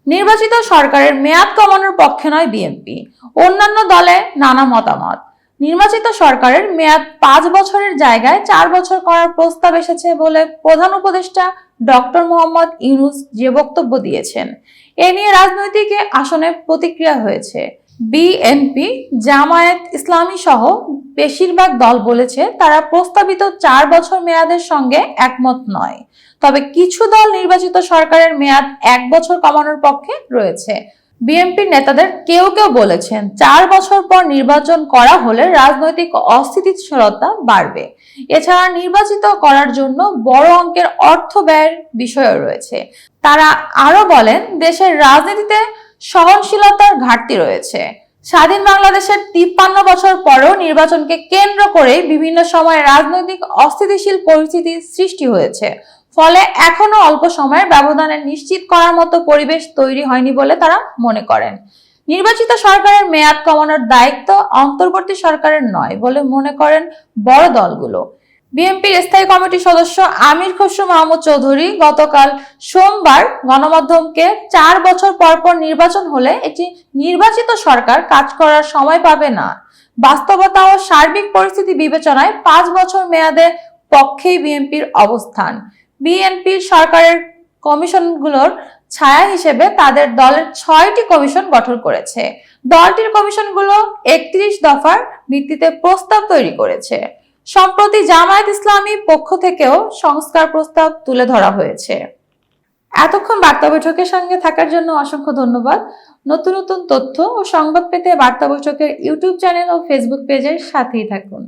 নির্বাচিত সরকারের মেয়াদ কমানোর পক্ষে নয় বিএনপি, অন্যান্য দলে নানা মতামত। নির্বাচিত সরকারের মেয়াদ 5 বছরের জায়গায় 4 বছর করার প্রস্তাব এসেছে বলে প্রধান উপদেষ্টা ডক্টর মোহাম্মদ ইউনূস যে বক্তব্য দিয়েছেন, এ নিয়ে রাজনৈতিক আসনে প্রতিক্রিয়া হয়েছে। বিএনপি, জামায়াত ইসলামী সহ বেশিরভাগ দল বলেছে তারা প্রস্তাবিত 4 বছর মেয়াদের সঙ্গে একমত নয়। তবে কিছু দল নির্বাচিত সরকারের মেয়াদ 1 বছর কমানোর পক্ষে রয়েছে। বিএনপির নেতাদের কেউ কেউ বলেছেন 4 বছর পর নির্বাচন করা হলে রাজনৈতিক অস্থিতিশীলতা বাড়বে। এছাড়া নির্বাচিত করার জন্য বড় অঙ্কের অর্থ ব্যয়ের বিষয় রয়েছে। তারা আরো বলেন দেশের রাজনীতিতে সহনশীলতার ঘাটতি রয়েছে। স্বাধীন বাংলাদেশের 53 বছর পরেও নির্বাচনকে কেন্দ্র করে বিভিন্ন সময় রাজনৈতিক অস্থিতিশীল পরিস্থিতি সৃষ্টি হয়েছে। ফলে এখনো অল্প সময়ের ব্যবধানে নিশ্চিত করার মতো পরিবেশ তৈরি হয়নি বলে তারা মনে করেন। নির্বাচিত সরকারের মেয়াদ কমানোর দায়িত্ব অন্তর্বর্তী সরকারের নয় বলে মনে করেন বড় দলগুলো। বিএনপির স্থায়ী কমিটির সদস্য আমির খসরু মাহমুদ চৌধুরী গতকাল সোমবার গণমাধ্যমকে 4 বছর পর পর নির্বাচন হলে একটি নির্বাচিত সরকার কাজ করার সময় পাবে না। বাস্তবতা ও সার্বিক পরিস্থিতি বিবেচনায় 5 বছর মেয়াদের পক্ষেই বিএনপির অবস্থান। বিএনপির সরকারের কমিশনগুলোর ছায়া হিসেবে তাদের দলের 6টি কমিশন গঠন করেছে। দলটির কমিশনগুলো 31 দফার ভিত্তিতে প্রস্তাব তৈরি করেছে। সম্প্রতি জামায়াত ইসলামী পক্ষ থেকেও সংস্কার প্রস্তাব তুলে ধরা হয়েছে। এতক্ষণ বার্তা বৈঠকের সঙ্গে থাকার জন্য অসংখ্য ধন্যবাদ। নতুন নতুন তথ্য ও সংবাদ পেতে বার্তা বৈঠকের ইউটিউব চ্যানেল ও ফেসবুক পেজের সাথেই থাকুন।